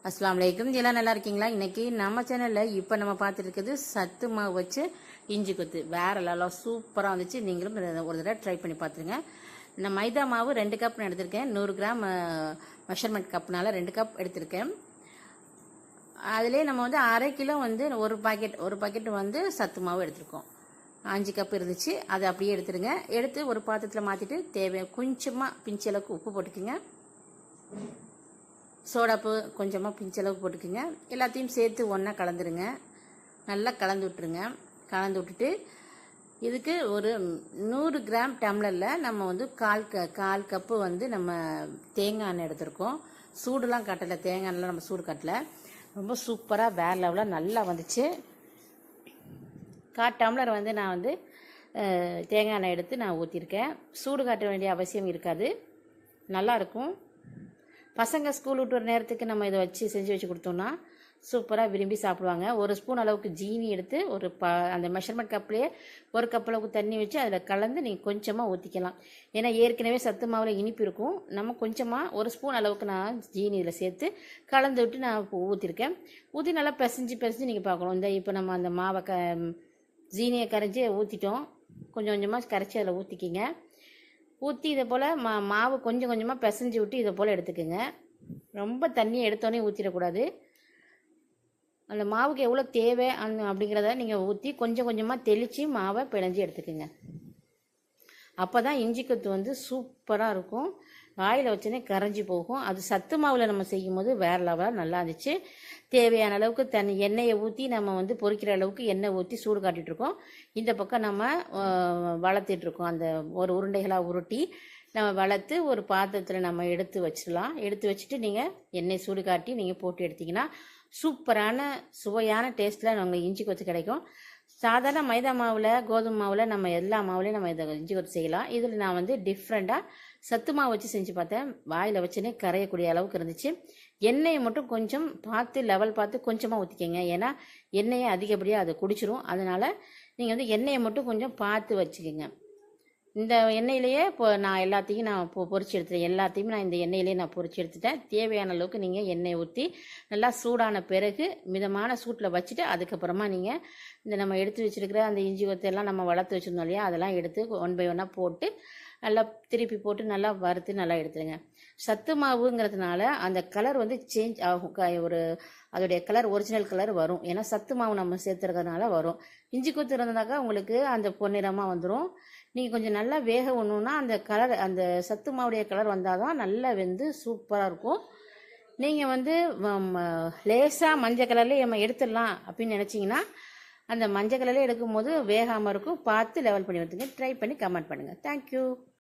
அஸ்ஸலாமு அலைக்கும். எல்லாம் நல்லா இருக்கீங்களா? இன்னைக்கு நம்ம சேனலில் இப்போ நம்ம பார்த்துட்டு இருக்கிறது சத்து மாவு வச்சு இஞ்சி கொத்து வேற லெவலாக சூப்பராக வந்துச்சு. நீங்களும் ஒரு தடவை ட்ரை பண்ணி பார்த்துருங்க. இந்த மைதா மாவு 2 கப் நான் எடுத்திருக்கேன். 100 கிராம் மெஷர்மெண்ட் கப்னால 2 கப் எடுத்திருக்கேன். அதிலே நம்ம வந்து அரை கிலோ வந்து ஒரு பாக்கெட் வந்து சத்து மாவு எடுத்திருக்கோம். 5 கப் இருந்துச்சு. அதை அப்படியே எடுத்துருங்க. எடுத்து ஒரு பாத்திரத்தில் மாற்றிட்டு கொஞ்சமாக பிஞ்சளவுக்கு உப்பு போட்டுக்குங்க. சோடாப்பு கொஞ்சமாக பிஞ்சளவுக்கு போட்டுக்குங்க. எல்லாத்தையும் சேர்த்து ஒன்றா கலந்துருங்க. நல்லா கலந்து விட்டுருங்க. கலந்து விட்டுட்டு இதுக்கு ஒரு 100 கிராம் டம்ளரில் நம்ம வந்து கால் கப்பு வந்து நம்ம தேங்காய் எண்ணெய் எடுத்திருக்கோம். சூடுலாம் கட்டலை, தேங்காய் எண்ணெய் நம்ம சூடு கட்டலை. ரொம்ப சூப்பராக வேற லெவலில் நல்லா வந்துச்சு. 1/4 டம்ளர் வந்து நான் வந்து தேங்காய் எண்ணெய் எடுத்து நான் ஊற்றிருக்கேன். சூடு காட்ட வேண்டிய அவசியம் இருக்காது, நல்லாயிருக்கும். பசங்க ஸ்கூல் விட்டு ஒரு நேரத்துக்கு நம்ம இதை வச்சு செஞ்சு வச்சு கொடுத்தோம்னா சூப்பராக விரும்பி சாப்பிடுவாங்க. ஒரு ஸ்பூன் அளவுக்கு ஜீனி எடுத்து அந்த மெஷர்மெண்ட் கப்லேயே 1 கப் அளவுக்கு தண்ணி வச்சு அதில் கலந்து நீங்கள் கொஞ்சமாக ஊற்றிக்கலாம். ஏன்னா ஏற்கனவே சத்து மாவில் இனிப்பு இருக்கும். நம்ம கொஞ்சமாக 1 ஸ்பூன் அளவுக்கு நான் ஜீனி இதில் சேர்த்து கலந்து விட்டு நான் ஊற்றிருக்கேன். ஊற்றி நல்லா பிசைஞ்சு நீங்கள் பார்க்கணும். இந்த இப்போ நம்ம அந்த மாவை ஜீனியை கரைஞ்சி ஊற்றிட்டோம். கொஞ்சம் கொஞ்சமாக கரைச்சி அதில் ஊற்றிக்கிங்க. ஊற்றி இதை போல் மாவு கொஞ்சம் கொஞ்சமாக பிசைஞ்சு விட்டு இதை போல் எடுத்துக்கோங்க. ரொம்ப தண்ணியை எடுத்தோடனே ஊற்றிடக்கூடாது. அந்த மாவுக்கு எவ்வளோ தேவை அப்படிங்கிறத நீங்கள் ஊற்றி கொஞ்சம் கொஞ்சமாக தெளித்து மாவை பிணைஞ்சி எடுத்துக்கோங்க. அப்போ தான் இஞ்சி கொத்து வந்து சூப்பராக இருக்கும். வாயில் வச்சோன்னே கரைஞ்சி போகும். அது சத்து மாவில் நம்ம செய்யும் போது வேறு லெவலாக நல்லா இருந்துச்சு. தேவையான அளவுக்கு எண்ணெயை ஊற்றி நம்ம வந்து பொரிக்கிற அளவுக்கு எண்ணெய் ஊற்றி சூடு காட்டிகிட்ருக்கோம். இந்த பக்கம் நம்ம வளர்த்திட்ருக்கோம். அந்த ஒரு உருண்டைகளாக உருட்டி நம்ம வளர்த்து ஒரு பாத்திரத்தில் நம்ம எடுத்து வச்சிடலாம். எடுத்து வச்சுட்டு நீங்கள் எண்ணெய் சூடு காட்டி நீங்கள் போட்டு எடுத்திங்கன்னா சூப்பரான சுவையான டேஸ்ட்டில் நம்ம இஞ்சி கொத்து கிடைக்கும். சாதாரண மைதா மாவில், கோதுமை மாவில், நம்ம எல்லா மாவுலேயும் நம்ம இதை இஞ்சி கொத்து செய்யலாம். இதில் நான் வந்து டிஃப்ரெண்ட்டாக சத்து மாவு வச்சு செஞ்சு பார்த்தேன். வாயில் வச்சுன்னே கரையக்கூடிய அளவுக்கு இருந்துச்சு. எண்ணெயை மட்டும் கொஞ்சம் பார்த்து லெவல் பார்த்து கொஞ்சமாக ஊற்றிக்கங்க. ஏன்னா எண்ணெயை அதிகப்படியாக அதை குடிச்சிரும். அதனால் நீங்கள் வந்து எண்ணெயை மட்டும் கொஞ்சம் பார்த்து வச்சுக்கோங்க. இந்த எண்ணெயிலேயே இப்போ நான் எல்லாத்தையும் பொரிச்சு எடுத்துட்டேன். எல்லாத்தையுமே நான் இந்த எண்ணெயிலேயே நான் பொரிச்சு எடுத்துட்டேன். தேவையான அளவுக்கு நீங்கள் எண்ணெய் ஊற்றி நல்லா சூடான பிறகு மிதமான சூட்டில் வச்சுட்டு அதுக்கப்புறமா நீங்கள் இந்த நம்ம எடுத்து வச்சுருக்கிற அந்த இஞ்சி கொத்தையெல்லாம் நம்ம வளர்த்து வச்சுருந்தோம் இல்லையா, அதெல்லாம் எடுத்து 1 பை 1 போட்டு நல்லா திருப்பி போட்டு நல்லா வறுத்து நல்லா எடுத்துடுங்க. சத்து மாவுங்கிறதுனால அந்த கலர் வந்து சேஞ்ச் ஆகும். அதோடைய கலர் ஒரிஜினல் கலர் வரும். ஏன்னா சத்து மாவு நம்ம சேர்த்துறதுனால வரும். இஞ்சி கொத்து இருந்ததாக்கா உங்களுக்கு அந்த பொன்னிறமாக வந்துடும். நீங்கள் கொஞ்சம் நல்லா வேக ஒன்றுன்னா அந்த கலர், அந்த சத்து மாவுடைய கலர் வந்தால் தான் நல்லா வெந்து சூப்பராக இருக்கும். நீங்கள் வந்து லேசாக மஞ்சள் கலர்லேயே நம்ம எடுத்துடலாம் அப்படின்னு நினச்சிங்கன்னா அந்த மஞ்சள் கலர்லேயே எடுக்கும்போது வேகாமல் இருக்கும். பார்த்து லெவல் பண்ணி எடுத்துங்க. ட்ரை பண்ணி கமெண்ட் பண்ணுங்கள். தேங்க்யூ.